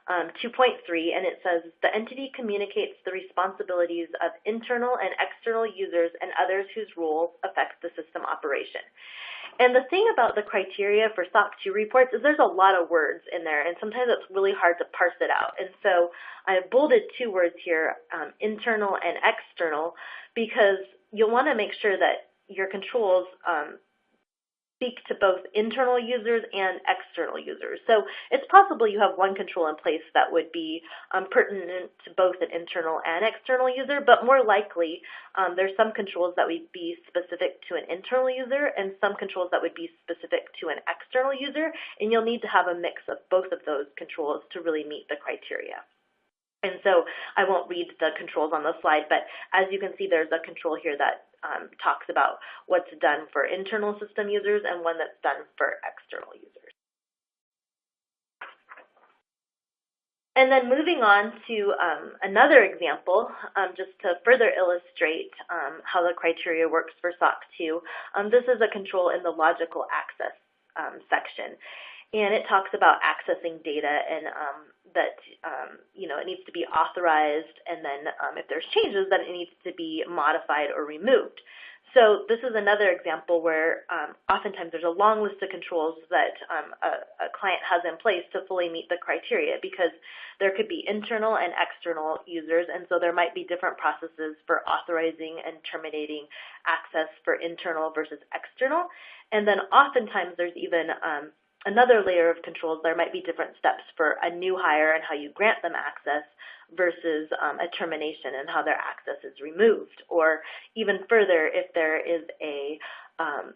S5: 2.3, and it says the entity communicates the responsibilities of internal and external users and others whose roles affect the system operation. And the thing about the criteria for SOC 2 reports is there's a lot of words in there, and sometimes it's really hard to parse it out. And so I have bolded 2 words here, internal and external, because you'll want to make sure that your controls speak to both internal users and external users. So it's possible you have one control in place that would be pertinent to both an internal and external user, but more likely there's some controls that would be specific to an internal user and some controls that would be specific to an external user, and you'll need to have a mix of both of those controls to really meet the criteria. And so I won't read the controls on the slide, but as you can see, there's a control here that talks about what's done for internal system users and one that's done for external users. And then moving on to another example, just to further illustrate how the criteria works for SOC 2. This is a control in the logical access section. And it talks about accessing data and that it needs to be authorized, and then if there's changes, then it needs to be modified or removed. So this is another example where oftentimes there's a long list of controls that a client has in place to fully meet the criteria, because there could be internal and external users, and so there might be different processes for authorizing and terminating access for internal versus external. And then oftentimes there's even another layer of controls. There might be different steps for a new hire and how you grant them access versus a termination and how their access is removed. Or even further, if there is a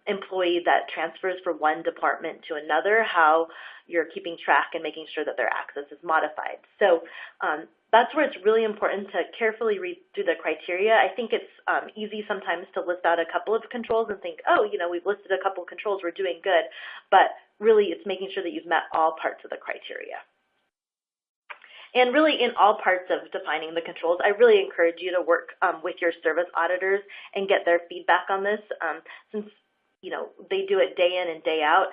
S5: employee that transfers from one department to another, how you're keeping track and making sure that their access is modified. So that's where it's really important to carefully read through the criteria. I think it's easy sometimes to list out a couple of controls and think, oh, we've listed a couple of controls, we're doing good. But really, it's making sure that you've met all parts of the criteria. And really, in all parts of defining the controls, I really encourage you to work with your service auditors and get their feedback on this. Since they do it day in and day out,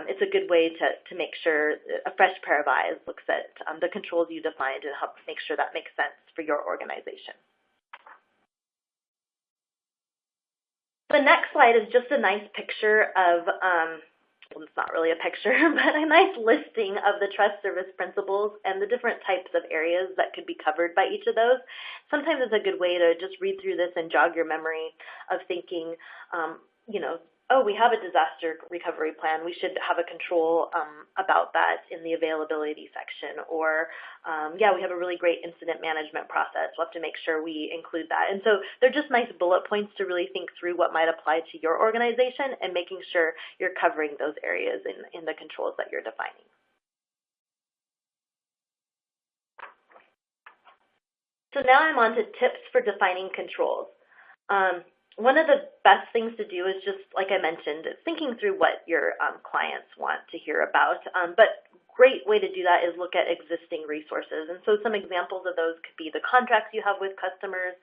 S5: it's a good way to make sure a fresh pair of eyes looks at the controls you defined and help make sure that makes sense for your organization. The next slide is just a nice picture of well, it's not really a picture, but a nice listing of the trust service principles and the different types of areas that could be covered by each of those. Sometimes it's a good way to just read through this and jog your memory of thinking, oh, we have a disaster recovery plan. We should have a control about that in the availability section. Or, yeah, we have a really great incident management process. We'll have to make sure we include that. And so they're just nice bullet points to really think through what might apply to your organization and making sure you're covering those areas in the controls that you're defining. So now I'm on to tips for defining controls. One of the best things to do is just, like I mentioned, thinking through what your clients want to hear about. But great way to do that is look at existing resources. And so some examples of those could be the contracts you have with customers.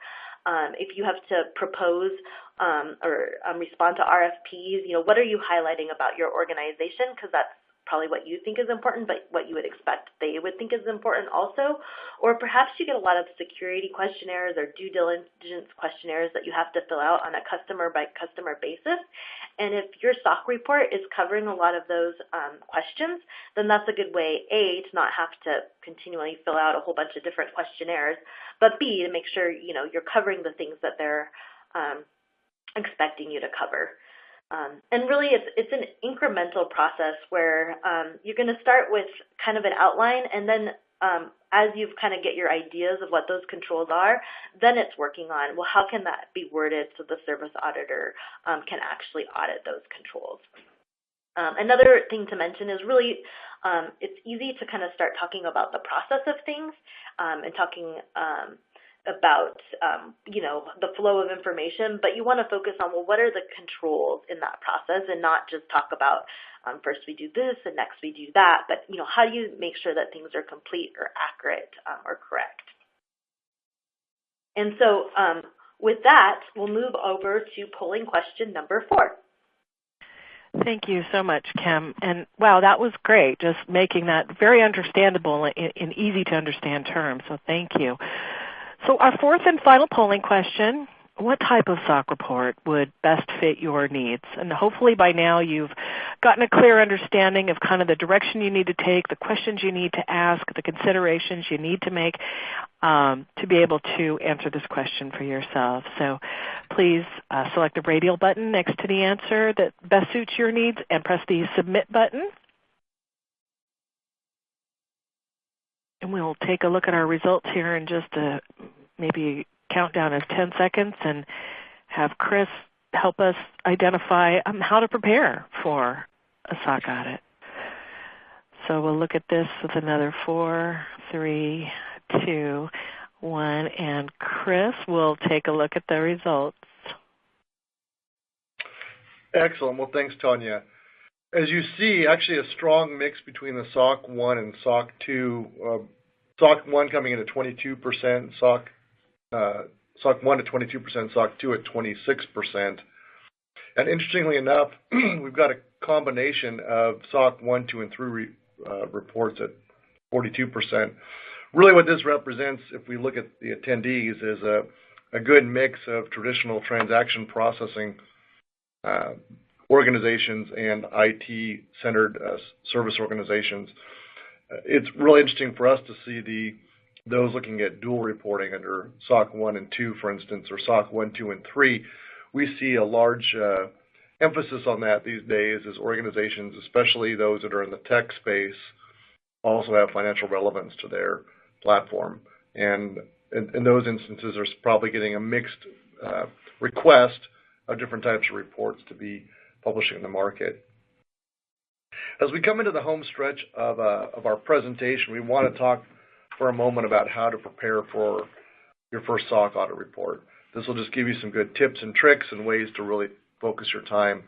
S5: If you have to propose or respond to RFPs, what are you highlighting about your organization? Because that's probably what you think is important, but what you would expect they would think is important also. Or perhaps you get a lot of security questionnaires or due diligence questionnaires that you have to fill out on a customer-by-customer basis. And if your SOC report is covering a lot of those questions, then that's a good way, A, to not have to continually fill out a whole bunch of different questionnaires, but B, to make sure you're covering the things that they're expecting you to cover. And really, it's an incremental process where you're going to start with kind of an outline, and then as you kind of get your ideas of what those controls are, then it's working on, well, how can that be worded so the service auditor can actually audit those controls. Another thing to mention is really it's easy to kind of start talking about the process of things. and talking about the flow of information, but you want to focus on, well, what are the controls in that process, and not just talk about first we do this and next we do that, but how do you make sure that things are complete or accurate or correct? And so with that, we'll move over to polling question number 4.
S2: Thank you so much, Kim. And wow, that was great, just making that very understandable in easy to understand terms, so thank you. So our 4th and final polling question, what type of SOC report would best fit your needs? And hopefully by now you've gotten a clear understanding of kind of the direction you need to take, the questions you need to ask, the considerations you need to make to be able to answer this question for yourself. So please select the radial button next to the answer that best suits your needs and press the Submit button. And we'll take a look at our results here in just maybe countdown of 10 seconds and have Chris help us identify how to prepare for a SOC audit. So we'll look at this with another 4, 3, 2, 1, and Chris will take a look at the results.
S3: Excellent. Well, thanks, Tanya. As you see, actually a strong mix between the SOC 1 and SOC 2. SOC 1 coming in at 22%, SOC 1 at 22%, SOC 2 at 26%. And interestingly enough, we've got a combination of SOC 1, 2, and 3 reports at 42%. Really what this represents, if we look at the attendees, is a good mix of traditional transaction processing organizations and IT-centered service organizations. It's really interesting for us to see those looking at dual reporting under SOC 1 and 2, for instance, or SOC 1, 2, and 3. We see a large emphasis on that these days as organizations, especially those that are in the tech space, also have financial relevance to their platform. And in those instances, there's probably getting a mixed request of different types of reports to be publishing in the market. As we come into the home stretch of our presentation, we want to talk for a moment about how to prepare for your first SOC audit report. This will just give you some good tips and tricks and ways to really focus your time.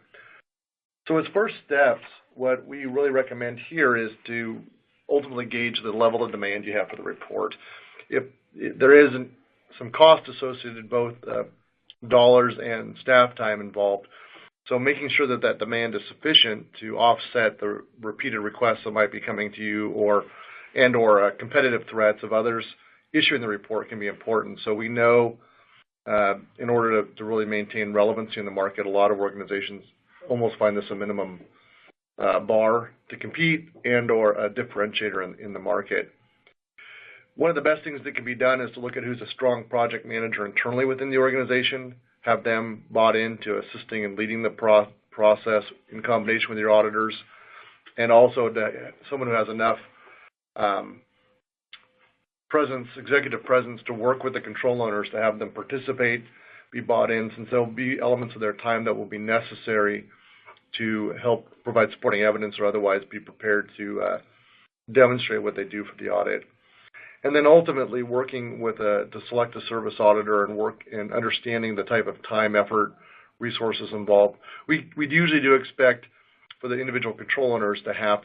S3: So as first steps, what we really recommend here is to ultimately gauge the level of demand you have for the report. If there is some cost associated, both dollars and staff time involved, so making sure that that demand is sufficient to offset the repeated requests that might be coming to you or competitive threats of others issuing the report can be important. So we know in order to really maintain relevancy in the market, a lot of organizations almost find this a minimum bar to compete and or a differentiator in the market. One of the best things that can be done is to look at who's a strong project manager internally within the organization, have them bought into assisting and leading the process in combination with your auditors, and also someone who has enough executive presence to work with the control owners to have them participate, be bought in, since there will be elements of their time that will be necessary to help provide supporting evidence or otherwise be prepared to demonstrate what they do for the audit. And then ultimately working with to select a service auditor and work in understanding the type of time, effort, resources involved. We usually do expect for the individual control owners to have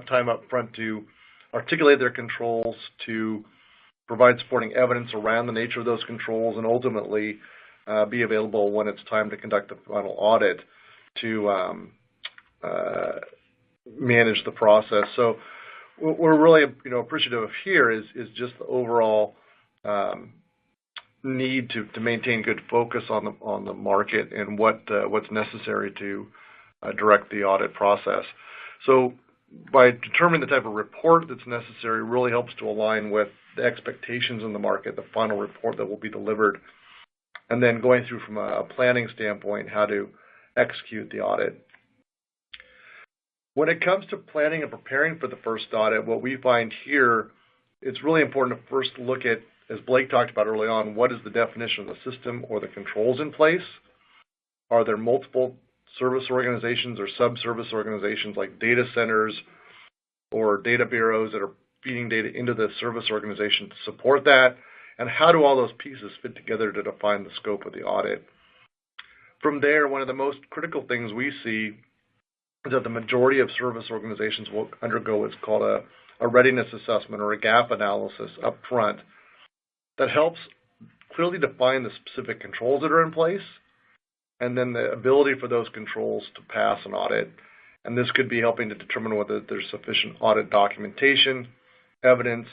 S3: time up front to articulate their controls, to provide supporting evidence around the nature of those controls, and ultimately be available when it's time to conduct the final audit to manage the process. So what we're really appreciative of here is just the overall need to maintain good focus on the market and what's necessary to direct the audit process. So by determining the type of report that's necessary really helps to align with the expectations in the market, the final report that will be delivered, and then going through from a planning standpoint how to execute the audit. When it comes to planning and preparing for the first audit, what we find here, it's really important to first look at, as Blake talked about early on, what is the definition of the system or the controls in place? Are there multiple service organizations or sub-service organizations like data centers or data bureaus that are feeding data into the service organization to support that, and how do all those pieces fit together to define the scope of the audit. From there, one of the most critical things we see is that the majority of service organizations will undergo what's called a readiness assessment or a gap analysis up front that helps clearly define the specific controls that are in place and then the ability for those controls to pass an audit. And this could be helping to determine whether there's sufficient audit documentation, evidence,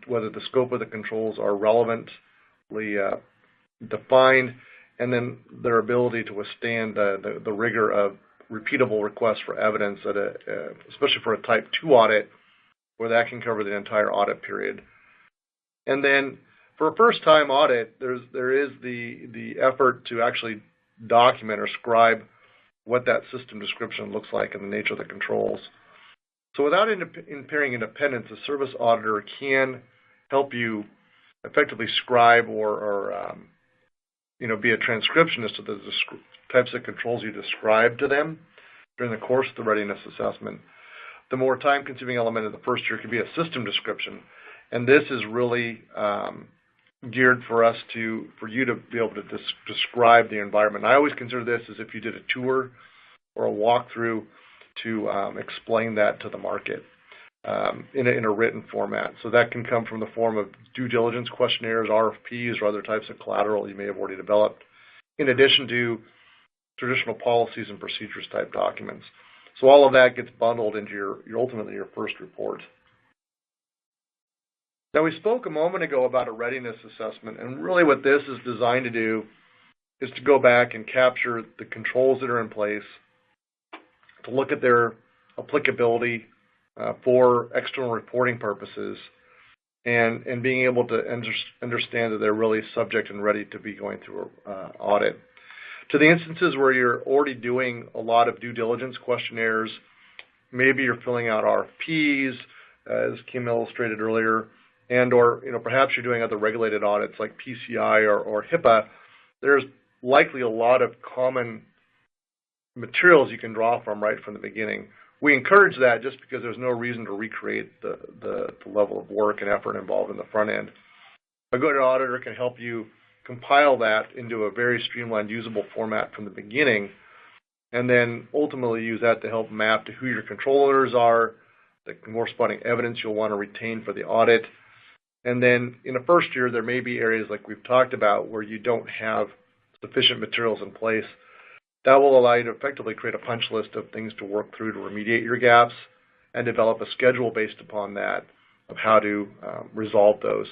S3: whether the scope of the controls are relevantly defined, and then their ability to withstand the rigor of repeatable requests for evidence, especially for a Type 2 audit, where that can cover the entire audit period. And then for a first-time audit, there is the effort to actually document or scribe what that system description looks like and the nature of the controls. So without impairing independence, a service auditor can help you effectively scribe or be a transcriptionist of the types of controls you describe to them during the course of the readiness assessment. The more time-consuming element of the first year could be a system description, and this is really geared for you to be able to describe the environment. I always consider this as if you did a tour or a walkthrough to explain that to the market in a written format. So that can come from the form of due diligence questionnaires, RFPs, or other types of collateral you may have already developed, in addition to traditional policies and procedures type documents. So all of that gets bundled into ultimately your first report. Now, we spoke a moment ago about a readiness assessment, and really what this is designed to do is to go back and capture the controls that are in place, to look at their applicability for external reporting purposes, and being able to understand that they're really subject and ready to be going through an audit. To the instances where you're already doing a lot of due diligence questionnaires, maybe you're filling out RFPs, as Kim illustrated earlier, or perhaps you're doing other regulated audits like PCI or HIPAA, there's likely a lot of common materials you can draw from right from the beginning. We encourage that just because there's no reason to recreate the level of work and effort involved in the front end. A good auditor can help you compile that into a very streamlined, usable format from the beginning, and then ultimately use that to help map to who your control owners are, the corresponding evidence you'll want to retain for the audit. And then in the first year, there may be areas like we've talked about where you don't have sufficient materials in place. That will allow you to effectively create a punch list of things to work through to remediate your gaps and develop a schedule based upon that of how to resolve those.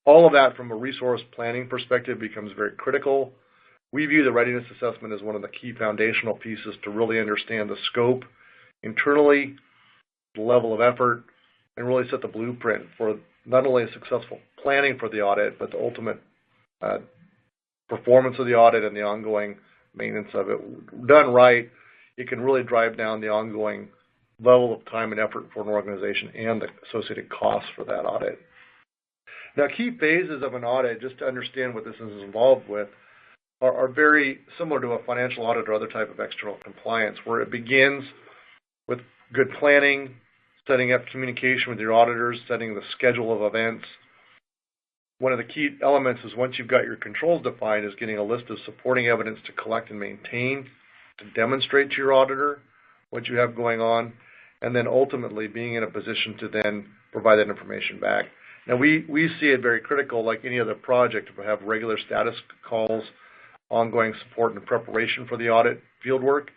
S3: All of that from a resource planning perspective becomes very critical. We view the readiness assessment as one of the key foundational pieces to really understand the scope internally, the level of effort, and really set the blueprint for not only a successful planning for the audit, but the ultimate performance of the audit and the ongoing maintenance of it. Done right, it can really drive down the ongoing level of time and effort for an organization and the associated costs for that audit. Now, key phases of an audit, just to understand what this is involved with, are very similar to a financial audit or other type of external compliance, where it begins with good planning, setting up communication with your auditors, setting the schedule of events. One of the key elements is once you've got your controls defined is getting a list of supporting evidence to collect and maintain, to demonstrate to your auditor what you have going on, and then ultimately being in a position to then provide that information back. Now, we see it very critical, like any other project, to have regular status calls, ongoing support and preparation for the audit fieldwork,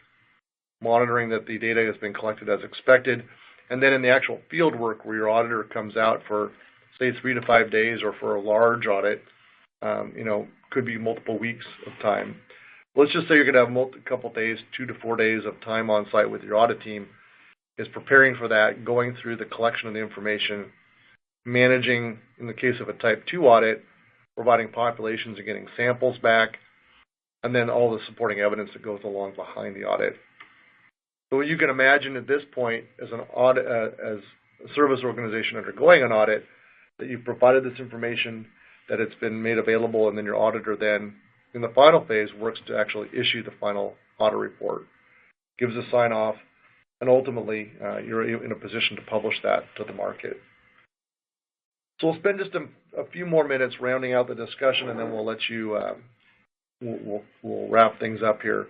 S3: monitoring that the data has been collected as expected, and then in the actual field work where your auditor comes out for, say, 3 to 5 days, or for a large audit, could be multiple weeks of time. Let's just say you're going to have a couple days, 2 to 4 days of time on site with your audit team, is preparing for that, going through the collection of the information, managing, in the case of a Type 2 audit, providing populations and getting samples back, and then all the supporting evidence that goes along behind the audit. So you can imagine at this point, as an audit, as a service organization undergoing an audit, that you've provided this information, that it's been made available, and then your auditor then, in the final phase, works to actually issue the final audit report, gives a sign-off, and ultimately you're in a position to publish that to the market. So we'll spend just a few more minutes rounding out the discussion, and then we'll let you we'll wrap things up here.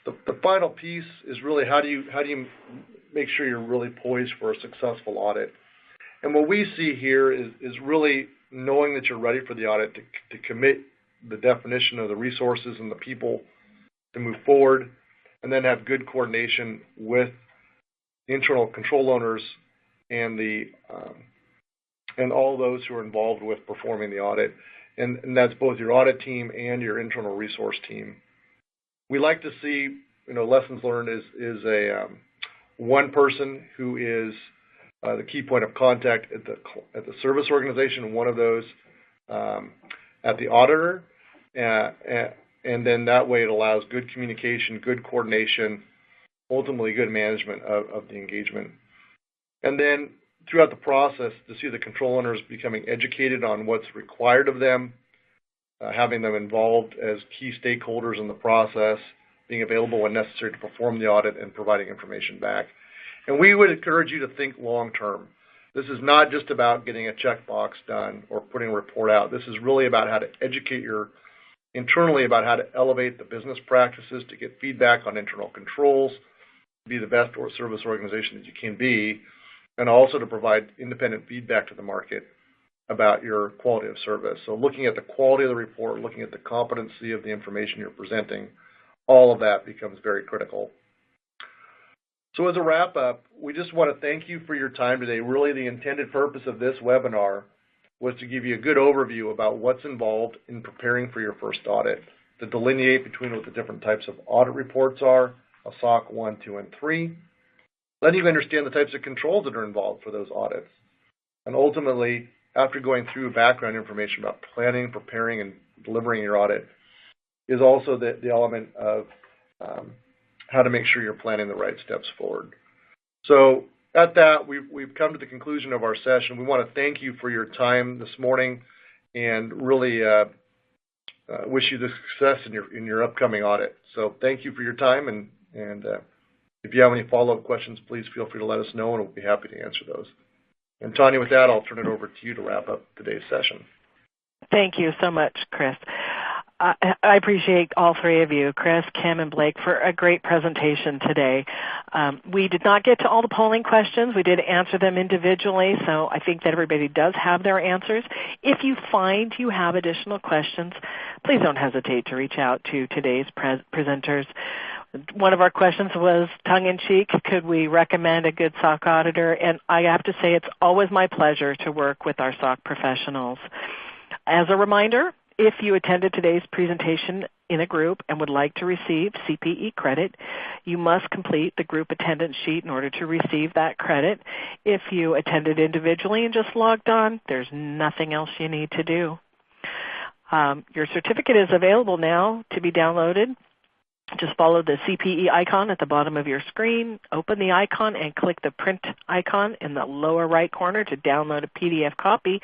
S3: The final piece is really how do you make sure you're really poised for a successful audit. And what we see here is really knowing that you're ready for the audit, to commit the definition of the resources and the people to move forward, and then have good coordination with internal control owners and and all those who are involved with performing the audit. And that's both your audit team and your internal resource team. We like to see, lessons learned is a one person who is the key point of contact at the service organization, one of those at the auditor, and then that way it allows good communication, good coordination, ultimately good management of the engagement. And then throughout the process, to see the control owners becoming educated on what's required of them, having them involved as key stakeholders in the process, being available when necessary to perform the audit, and providing information back. And we would encourage you to think long-term. This is not just about getting a checkbox done or putting a report out. This is really about how to educate internally about how to elevate the business practices, to get feedback on internal controls, to be the best service organization that you can be, and also to provide independent feedback to the market about your quality of service. So looking at the quality of the report, looking at the competency of the information you're presenting, all of that becomes very critical. So as a wrap-up, we just want to thank you for your time today. Really, the intended purpose of this webinar was to give you a good overview about what's involved in preparing for your first audit, to delineate between what the different types of audit reports are, a SOC 1, 2, and 3, letting you understand the types of controls that are involved for those audits. And ultimately, after going through background information about planning, preparing, and delivering your audit, is also the element of how to make sure you're planning the right steps forward. So at that, we've come to the conclusion of our session. We want to thank you for your time this morning, and really wish you the success in your upcoming audit. So thank you for your time, and if you have any follow-up questions, please feel free to let us know, and we'll be happy to answer those. And Tanya, with that, I'll turn it over to you to wrap up today's session.
S2: Thank you so much, Chris. I appreciate all three of you, Chris, Kim, and Blake, for a great presentation today. We did not get to all the polling questions. We did answer them individually, so I think that everybody does have their answers. If you find you have additional questions, please don't hesitate to reach out to today's presenters. One of our questions was tongue-in-cheek, could we recommend a good SOC auditor? And I have to say it's always my pleasure to work with our SOC professionals. As a reminder, if you attended today's presentation in a group and would like to receive CPE credit, you must complete the group attendance sheet in order to receive that credit. If you attended individually and just logged on, there's nothing else you need to do. Your certificate is available now to be downloaded. Just follow the CPE icon at the bottom of your screen, open the icon, and click the print icon in the lower right corner to download a PDF copy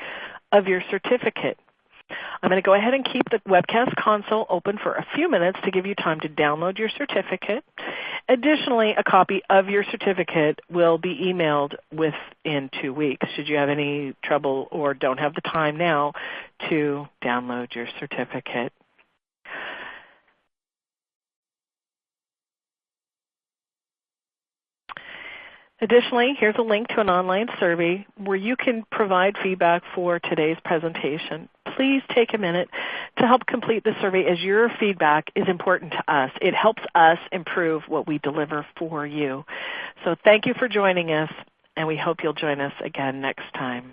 S2: of your certificate. I'm going to go ahead and keep the webcast console open for a few minutes to give you time to download your certificate. Additionally, a copy of your certificate will be emailed within 2 weeks should you have any trouble or don't have the time now to download your certificate. Additionally, here's a link to an online survey where you can provide feedback for today's presentation. Please take a minute to help complete the survey, as your feedback is important to us. It helps us improve what we deliver for you. So thank you for joining us, and we hope you'll join us again next time.